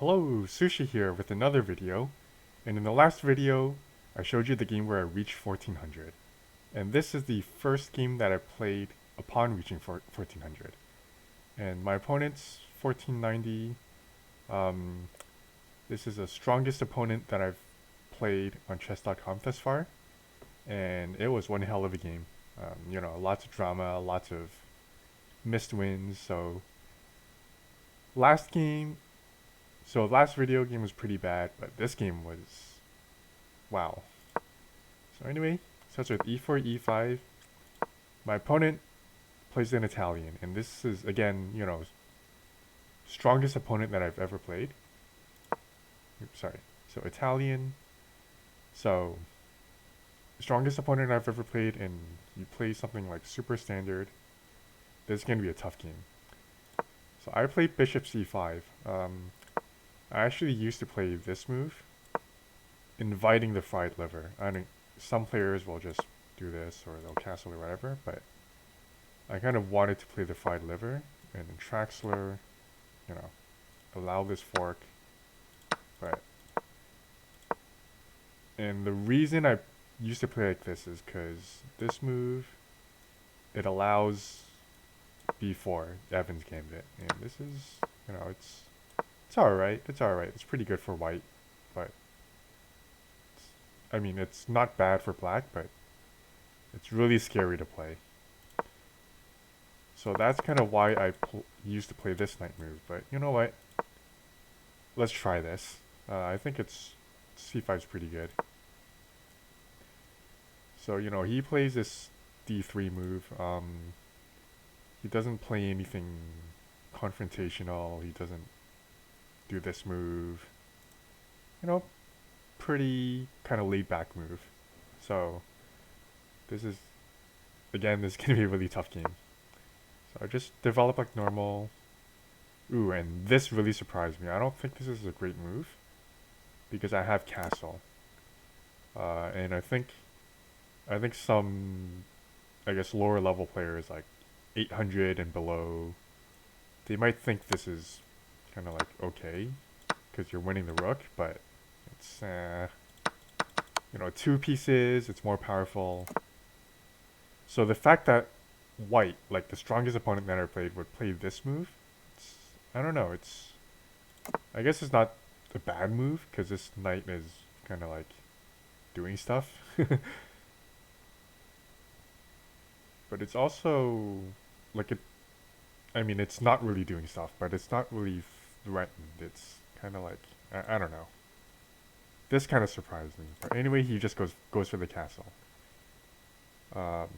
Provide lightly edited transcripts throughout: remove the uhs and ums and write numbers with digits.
Hello, Sushi here with another video, and in the last video, I showed you the game where I reached 1400. And this is the first game that I played upon reaching 1400. And my opponent's 1490. Um, this is the strongest opponent that I've played on chess.com thus far, and it was one hell of a game. Lots of drama, lots of missed wins, last game last video game was pretty bad, but this game was wow. So anyway, starts with e4, e5. My opponent plays an Italian, and this is again, strongest opponent that I've ever played. Oops, sorry. So Italian. So strongest opponent I've ever played, and you play something like super standard. This is gonna be a tough game. So I played bishop c5. I actually used to play this move, inviting the fried liver. I think some players will just do this or they'll castle or whatever, but I kind of wanted to play the fried liver and then Traxler, you know, allow this fork. But and the reason I used to play like this is because this move, it allows b4 Evans Gambit, and this is, it's alright. It's alright. It's pretty good for white, but I mean, it's not bad for black, but it's really scary to play. So that's kind of why I used to play this knight move. But you know what? Let's try this. I think c5 is pretty good. So he plays this d3 move. He doesn't play anything confrontational. He doesn't do this move. Pretty kind of laid back move. So this is gonna be a really tough game. So I just develop like normal. Ooh, and this really surprised me. I don't think this is a great move because I have castle. And I think some, I guess, lower level players like 800 and below, they might think this is kind of like okay because you're winning the rook, but it's two pieces. It's more powerful. So the fact that white, like the strongest opponent that I played, would play this move, I don't know. I guess it's not a bad move because this knight is kind of like doing stuff. But it's also like I mean, it's not really doing stuff, but it's not really threatened. It's kind of like I don't know. This kind of surprised me. But anyway, he just goes for the castle. Um,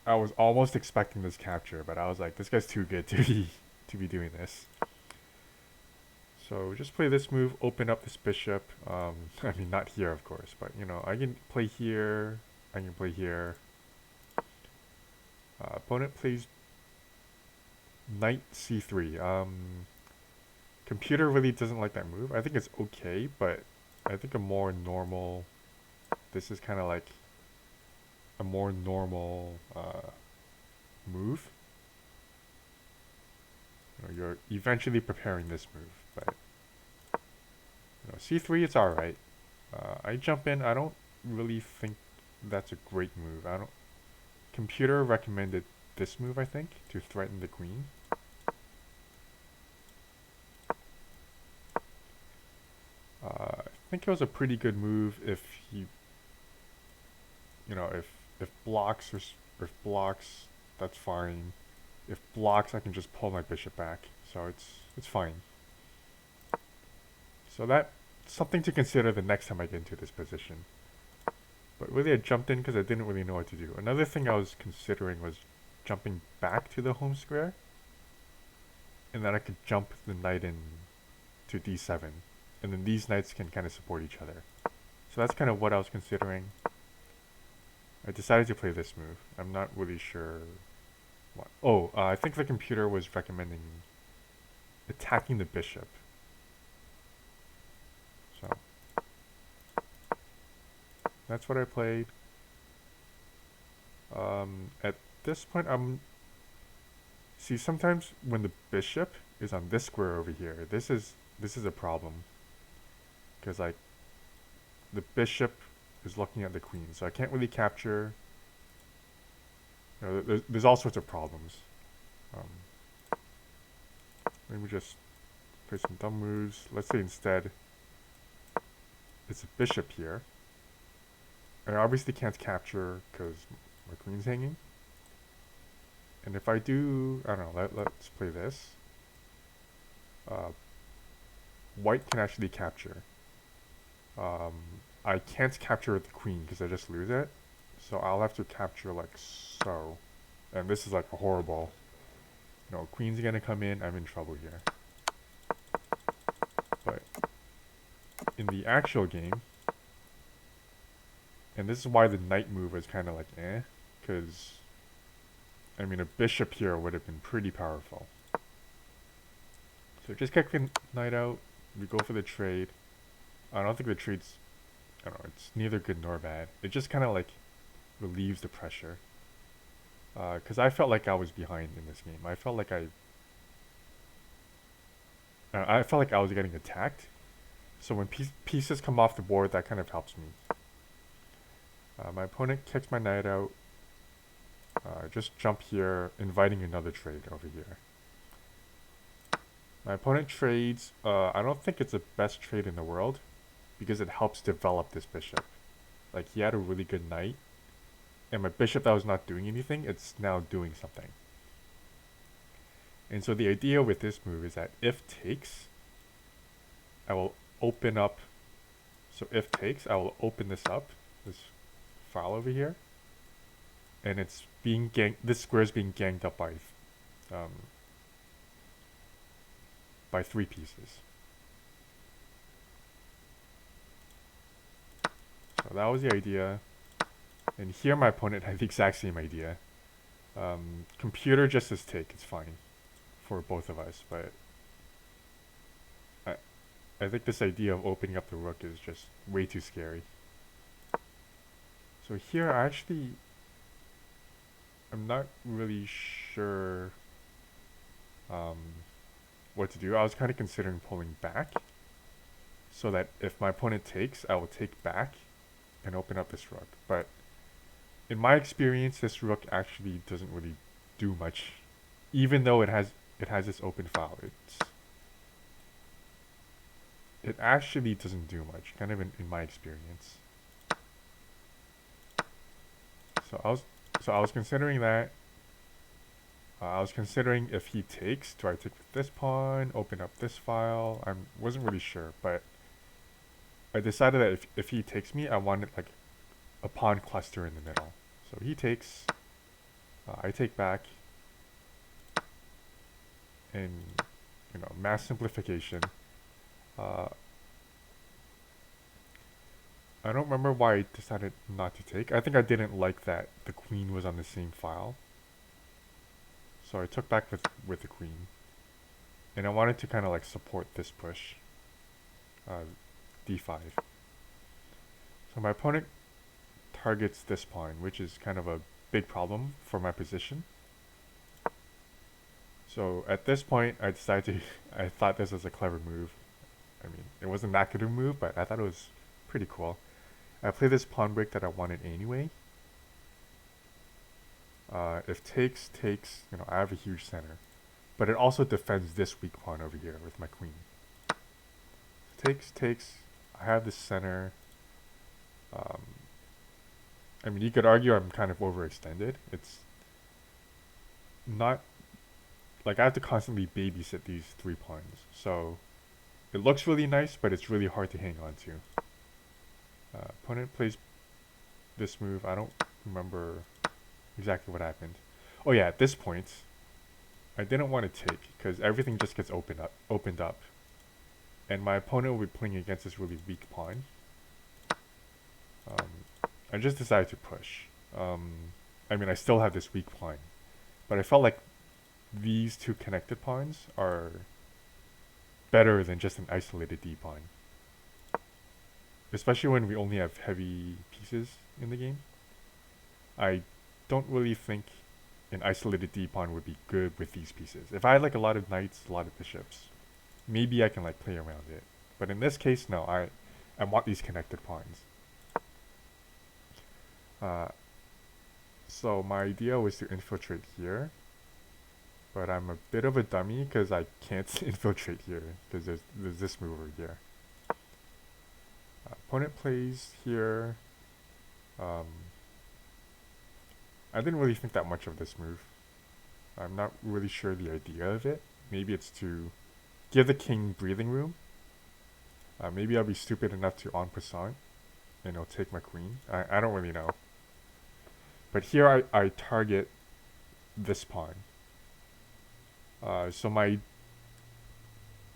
I was almost expecting this capture, but I was like, this guy's too good to be doing this. So just play this move, open up this bishop. I mean, not here, of course, but I can play here. I can play here. Opponent plays knight c3. Computer really doesn't like that move. I think it's okay, but I think a more normal. This is kind of like a more normal move. You're eventually preparing this move, but c3, it's all right. I jump in. I don't really think that's a great move. I don't. Computer recommended this move, I think, to threaten the queen. I think it was a pretty good move if he, if blocks or if blocks, that's fine. If blocks, I can just pull my bishop back, so it's fine. So that's something to consider the next time I get into this position. But really, I jumped in because I didn't really know what to do. Another thing I was considering was jumping back to the home square, and then I could jump the knight in to d7, and then these knights can kind of support each other. So that's kind of what I was considering. I decided to play this move. I'm not really sure what. Oh, I think the computer was recommending attacking the bishop. So that's what I played. At this point, See, sometimes when the bishop is on this square over here, this is a problem because like the bishop is looking at the queen, so I can't really capture. There's all sorts of problems. Um, Let me just play some dumb moves. Let's say instead it's a bishop here. I obviously can't capture because my queen's hanging. And if I do, I don't know, let's play this. Uh, White can actually capture. Um, I can't capture the queen because I just lose it. So I'll have to capture like so. And this is like a horrible. Queen's gonna come in, I'm in trouble here. But in the actual game, and this is why the knight move was kind of like because I mean a bishop here would have been pretty powerful. So just kick the knight out, we go for the trade. I don't think the trade's, I don't know, it's neither good nor bad. It just kind of like relieves the pressure. Because I felt like I was behind in this game. I felt like I felt like I was getting attacked. So when pieces come off the board, that kind of helps me. My opponent kicks my knight out. Just jump here, inviting another trade over here. My opponent trades. I don't think it's the best trade in the world because it helps develop this bishop. Like he had a really good knight, and my bishop that was not doing anything, it's now doing something. And so the idea with this move is that if takes, I will open up. So if takes, I will open this up, this file over here, and it's being this square is being ganged up by 3 pieces. So that was the idea. And here my opponent had the exact same idea. Computer just says take, it's fine for both of us, but I think this idea of opening up the rook is just way too scary. So here I'm not really sure what to do. I was kind of considering pulling back so that if my opponent takes, I will take back and open up this rook. But in my experience, this rook actually doesn't really do much, even though it has this open file. It actually doesn't do much, kind of in my experience. So I was considering that. I was considering if he takes, do I take with this pawn, open up this file? I wasn't really sure, but I decided that if he takes me, I wanted like a pawn cluster in the middle. So he takes, I take back, and mass simplification. I don't remember why I decided not to take. I think I didn't like that the queen was on the same file. So I took back with the queen. And I wanted to kind of like support this push. D5. So my opponent targets this pawn, which is kind of a big problem for my position. So at this point, I decided I thought this was a clever move. I mean, it wasn't that good a move, but I thought it was pretty cool. I played this pawn break that I wanted anyway. If takes, I have a huge center. But it also defends this weak pawn over here with my queen. Takes, I have this center. I mean, you could argue I'm kind of overextended. It's not like I have to constantly babysit these 3 pawns. So it looks really nice, but it's really hard to hang on to. Opponent plays this move. I don't remember exactly what happened. Oh yeah, at this point, I didn't want to take because everything just gets opened up, and my opponent will be playing against this really weak pawn. I just decided to push. I mean, I still have this weak pawn, but I felt like these 2 connected pawns are better than just an isolated D pawn. Especially when we only have heavy pieces in the game. I don't really think an isolated D pawn would be good with these pieces. If I had like a lot of knights, a lot of bishops, maybe I can like play around it. But in this case, no, I want these connected pawns. So my idea was to infiltrate here, but I'm a bit of a dummy because I can't infiltrate here because there's this move over here. Opponent plays here. I didn't really think that much of this move. I'm not really sure the idea of it. Maybe it's to give the king breathing room. Maybe I'll be stupid enough to en passant and it'll take my queen. I don't really know. But here I target this pawn. So my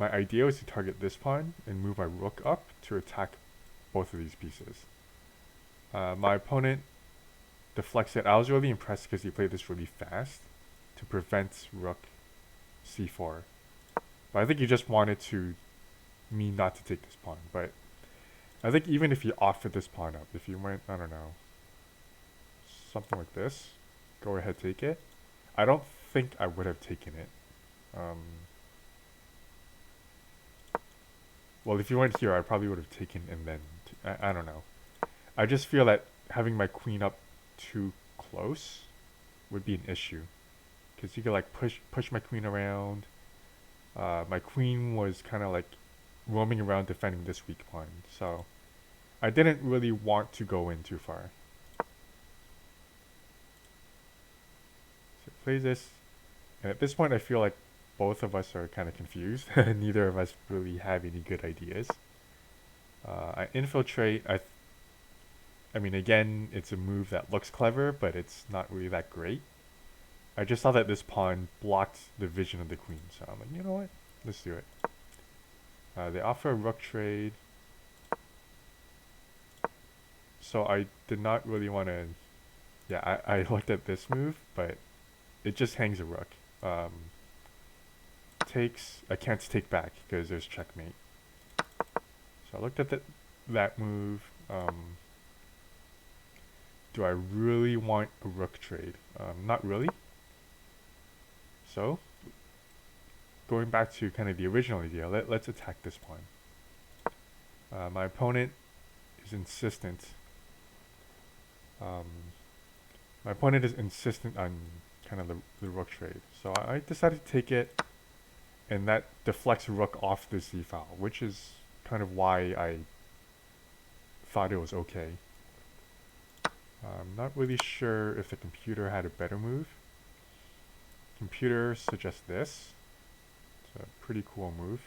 idea was to target this pawn and move my rook up to attack both of these pieces. My opponent deflects it. I was really impressed because he played this really fast to prevent rook c4. But I think he just wanted me not to take this pawn. But I think even if he offered this pawn up, if you went, I don't know, something like this, go ahead, take it. I don't think I would have taken it. Well, if you went here, I probably would have taken and then I don't know. I just feel that having my queen up too close would be an issue, because you could like push my queen around. My queen was kind of like roaming around defending this weak pawn, so I didn't really want to go in too far. So play this, and at this point I feel like both of us are kind of confused. Neither of us really have any good ideas. I infiltrate. I mean, again, it's a move that looks clever, but it's not really that great. I just saw that this pawn blocked the vision of the queen, so I'm like, you know what? Let's do it. They offer a rook trade. So I did not really want to... Yeah, I looked at this move, but it just hangs a rook. Takes... I can't take back because there's checkmate. So I looked at that move. Do I really want a rook trade? Not really. So, going back to kind of the original idea, let's attack this pawn. My opponent is insistent. My opponent is insistent on kind of the rook trade. So I decided to take it, and that deflects rook off the c file, which is kind of why I thought it was okay. I'm not really sure if the computer had a better move. Computer suggests this. It's a pretty cool move.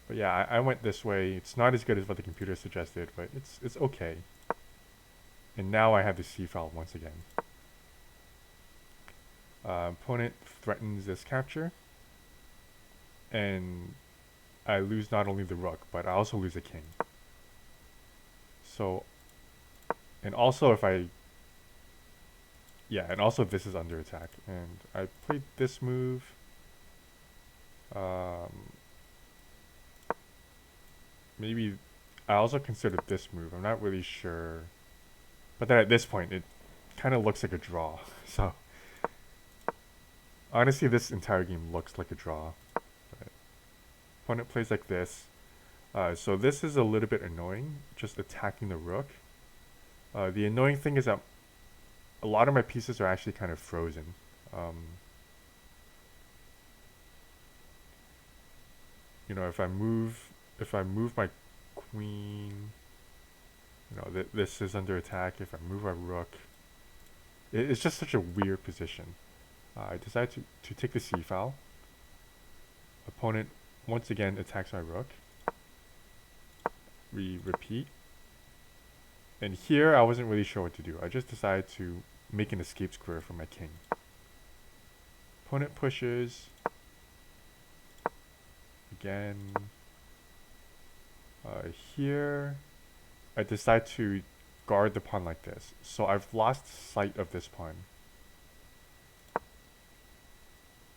But yeah, I went this way. It's not as good as what the computer suggested, but it's okay. And now I have the c file once again. Opponent threatens this capture, and I lose not only the rook, but I also lose a king. So, and also if I, yeah, and also this is under attack, and I played this move. Maybe I also considered this move. I'm not really sure, but then at this point it kind of looks like a draw. So honestly, this entire game looks like a draw. But opponent plays like this. So this is a little bit annoying, just attacking the rook. The annoying thing is that a lot of my pieces are actually kind of frozen. You know, if I move my queen, you know, this is under attack. If I move my rook, it's just such a weird position. I decided to take the c file. Opponent once again attacks my rook. We repeat. And here I wasn't really sure what to do. I just decided to make an escape square for my king. Opponent pushes. Again. Here I decide to guard the pawn like this. So I've lost sight of this pawn.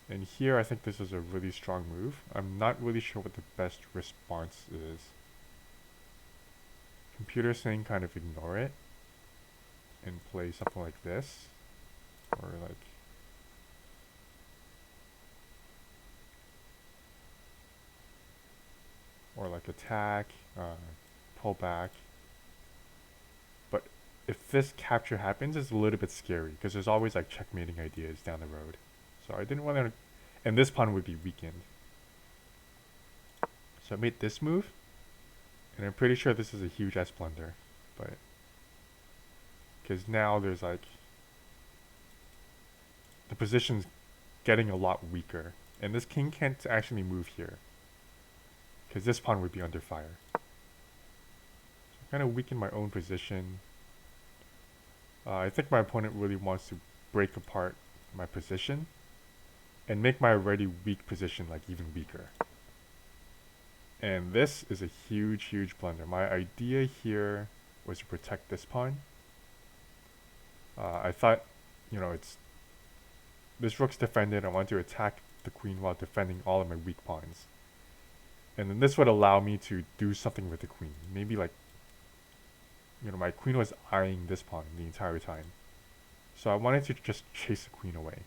And here I think this is a really strong move. I'm not really sure what the best response is. Computer saying kind of ignore it. and play something like this, or like attack, pull back. But if this capture happens, it's a little bit scary because there's always like checkmating ideas down the road. So I didn't want to, and this pawn would be weakened. So I made this move, and I'm pretty sure this is a huge S blunder, but because now there's like the position's getting a lot weaker, and this king can't actually move here because this pawn would be under fire. So I kind of weaken my own position. I think my opponent really wants to break apart my position and make my already weak position like even weaker. And this is a huge, huge blunder. My idea here was to protect this pawn. I thought, this rook's defended. I want to attack the queen while defending all of my weak pawns. And then this would allow me to do something with the queen. Maybe like, my queen was eyeing this pawn the entire time. So I wanted to just chase the queen away.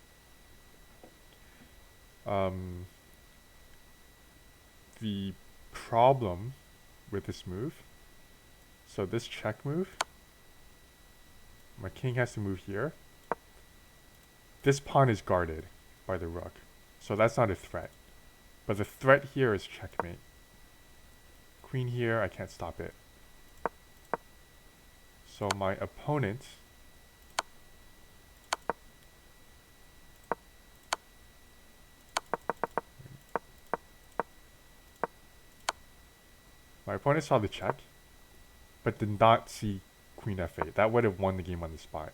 The problem with this move, so this check move, my king has to move here. This pawn is guarded by the rook, so that's not a threat. But the threat here is checkmate. Queen here, I can't stop it. So my opponent saw the check, but did not see queen f8. That would have won the game on the spot.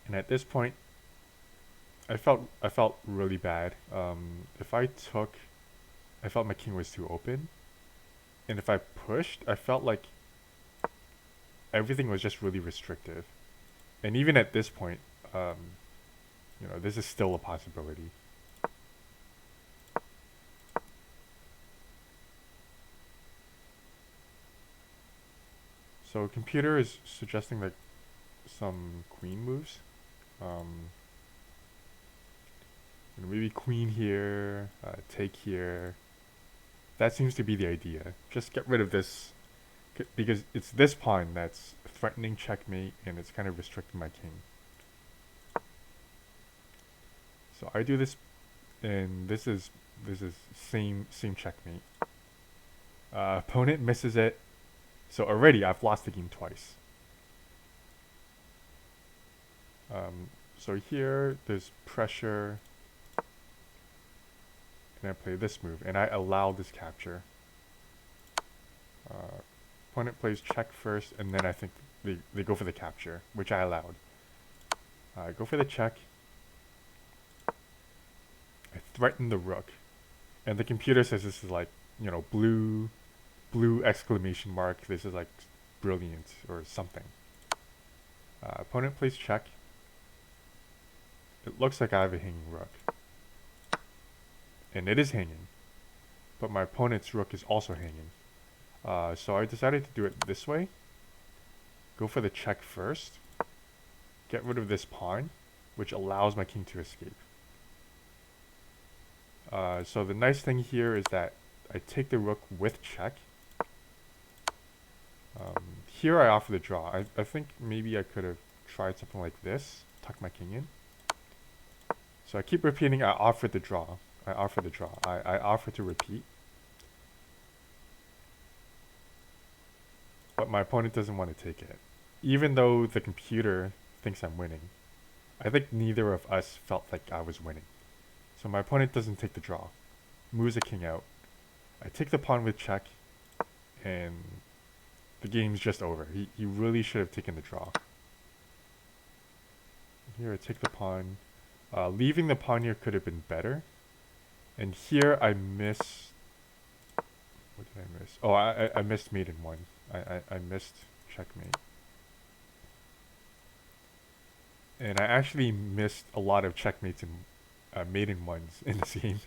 And at this point, I felt really bad. If I took, I felt my king was too open, and if I pushed, I felt like everything was just really restrictive. And even at this point, this is still a possibility. So computer is suggesting like some queen moves. Maybe queen here, take here. That seems to be the idea. Just get rid of this, because it's this pawn that's threatening checkmate, and it's kind of restricting my king. So I do this, and this is same checkmate. Opponent misses it, so already I've lost the game twice. So here there's pressure, and I play this move, and I allow this capture. Opponent plays check first, and then I think they go for the capture, which I allowed. I go for the check. I threaten the rook, and the computer says this is like, blue exclamation mark. This is like brilliant or something. Opponent plays check. It looks like I have a hanging rook. And it is hanging. But my opponent's rook is also hanging. So I decided to do it this way. Go for the check first. Get rid of this pawn, which allows my king to escape. So the nice thing here is that I take the rook with check. Here I offer the draw. I think maybe I could have tried something like this. Tuck my king in. So I keep repeating, I offer the draw. I offer the draw. I offer to repeat. But my opponent doesn't want to take it. Even though the computer thinks I'm winning, I think neither of us felt like I was winning. So my opponent doesn't take the draw. Moves the king out. I take the pawn with check, and the game's just over. He really should have taken the draw. Here I take the pawn. Leaving the pawn here could have been better. And here I miss... What did I miss? Oh, I missed mate in one. I missed checkmate. And I actually missed a lot of checkmates and mate in ones in this game.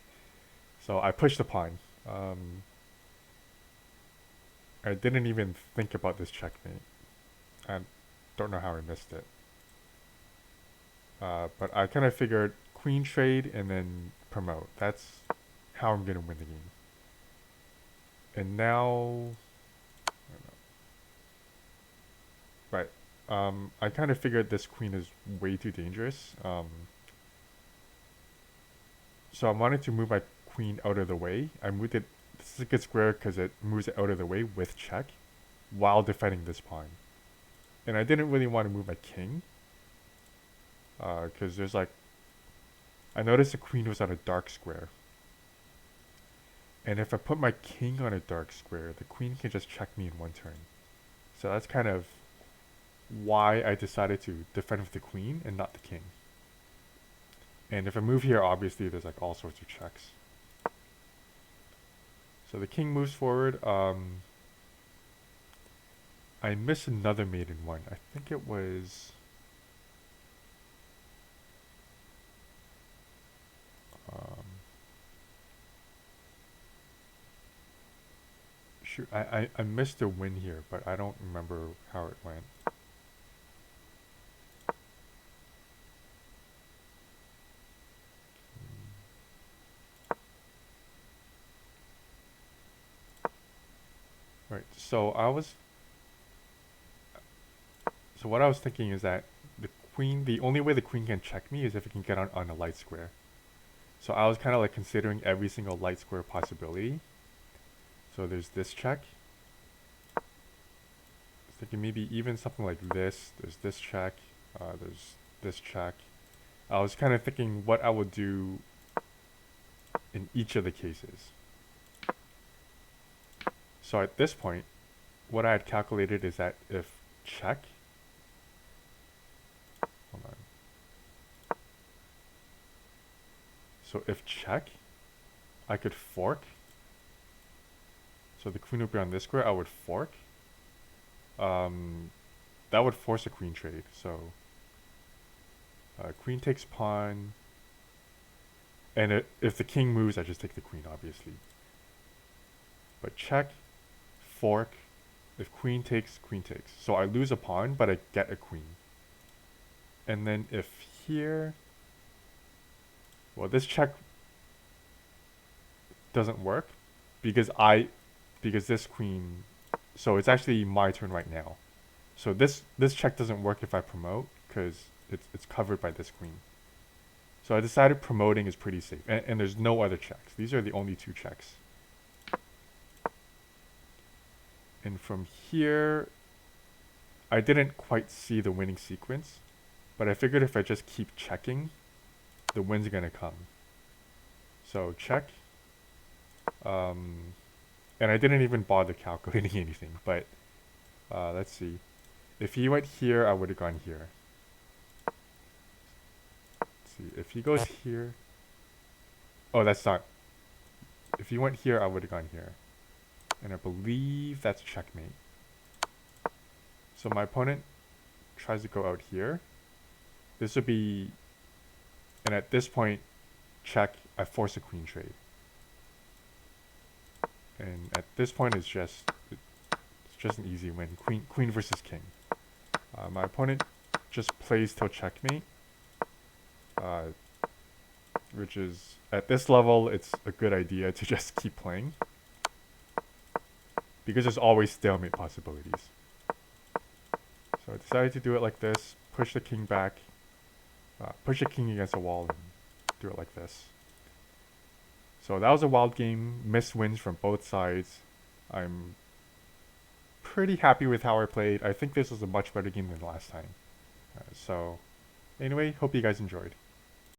So I pushed the pawn. I didn't even think about this checkmate. Don't know how I missed it. But I kind of figured queen trade and then promote. That's how I'm gonna win the game. And now, right. I kind of figured this queen is way too dangerous. So I wanted to move my queen out of the way. I moved it. This is a good square because it moves it out of the way with check, while defending this pawn. And I didn't really want to move my king, because there's like, I noticed the queen was on a dark square. And if I put my king on a dark square, the queen can just check me in one turn. So that's kind of why I decided to defend with the queen and not the king. And if I move here, obviously there's like all sorts of checks. So the king moves forward. I missed another maiden one. I think it was... shoot, I missed a win here, but I don't remember how it went. Right, so what I was thinking is that the only way the queen can check me is if it can get on a light square. So I was kind of like considering every single light square possibility. So there's this check. I was thinking maybe even something like this. There's this check. There's this check. I was kind of thinking what I would do in each of the cases. So at this point, what I had calculated is that if check, hold on. So if check, I could fork. So the queen would be on this square, I would fork. That would force a queen trade. So queen takes pawn. And if the king moves, I just take the queen, obviously. But check, fork. If queen takes, queen takes. So I lose a pawn, but I get a queen. And then if here... Well, this check doesn't work because this queen... So it's actually my turn right now. So this check doesn't work if I promote because it's covered by this queen. So I decided promoting is pretty safe. And there's no other checks. These are the only two checks. And from here, I didn't quite see the winning sequence, but I figured if I just keep checking, the win's gonna come. So check. And I didn't even bother calculating anything, but let's see. If he went here, I would have gone here. Let's see, if he goes here... Oh, that's not... If he went here, I would have gone here. And I believe that's checkmate. So my opponent tries to go out here. This would be... And at this point, check, I force a queen trade. And at this point, it's just an easy win. Queen versus king. My opponent just plays till checkmate. Which is, at this level, it's a good idea to just keep playing. Because there's always stalemate possibilities. So I decided to do it like this. Push the king back. Push the king against a wall and do it like this. So that was a wild game. Missed wins from both sides. I'm pretty happy with how I played. I think this was a much better game than last time. So anyway, hope you guys enjoyed.